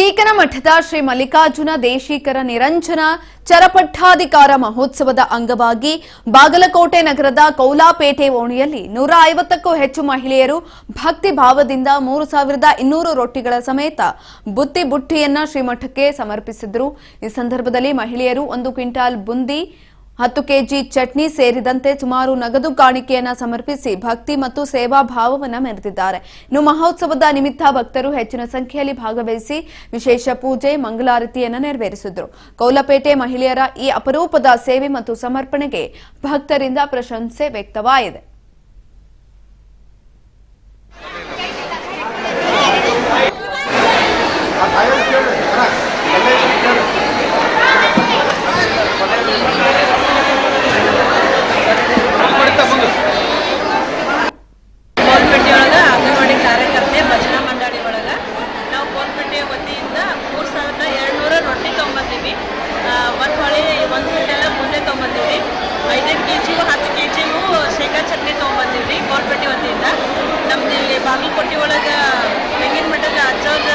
ತೀಕನ ಮಠದ ಶ್ರೀ ಮಲ್ಲಿಕಾರ್ಜುನ ದೇಶಿಕರ ನಿರಂಜನ ಚರಪಟ್ಟಾಧಿಕಾರ ಮಹೋತ್ಸವದ ಅಂಗವಾಗಿ ಬಾಗಲಕೋಟೆ ನಗರದ ಕೌಲಾಪೇಟೆ ಓಣಿಯಲ್ಲಿ 150ಕ್ಕೂ ಹೆಚ್ಚು ಮಹಿಳೆಯರು ಭಕ್ತಿ ಭಾವದಿಂದ 3200 ರೊಟ್ಟಿಗಳ ಸಮೇತ ಬುತ್ತಿ ಬುಟ್ಟಿಯನ್ನ ಶ್ರೀಮಠಕ್ಕೆ ಸಮರ್ಪಿಸಿದರು। ಈ ಸಂದರ್ಭದಲ್ಲಿ ಮಹಿಳೆಯರು 1 ಕ್ವಿಂಟಾಲ್ ಬುಂದಿ 10 ಕೆಜಿ ಚಟ್ನಿ ಸೇರಿದಂತೆ ಸುಮಾರು ನಗದು ಕಾಣಿಕೆಯನ್ನು ಸಮರ್ಪಿಸಿ ಭಕ್ತಿ ಮತ್ತು ಸೇವಾ ಭಾವವನ್ನು ಮೆರೆದಿದ್ದಾರೆ। ಇನ್ನು ಮಹೋತ್ಸವದ ನಿಮಿತ್ತ ಭಕ್ತರು ಹೆಚ್ಚಿನ ಸಂಖ್ಯೆಯಲ್ಲಿ ಭಾಗವಹಿಸಿ ವಿಶೇಷ ಪೂಜೆ ಮಂಗಳಾರತಿಯನ್ನು ನೆರವೇರಿಸಿದರು। ಕೌಲಪೇಟೆ ಮಹಿಳೆಯರ ಈ ಅಪರೂಪದ ಸೇವೆ ಮತ್ತು ಸಮರ್ಪಣೆಗೆ ಭಕ್ತರಿಂದ ಪ್ರಶಂಸೆ ವ್ಯಕ್ತವಾಗಿದೆ। ಬಾಗಲಕೋಟೆ ಒಳಗೆ ಬೆಂಗಿನ ಮಠದ ಅಜ್ಜವ್ರ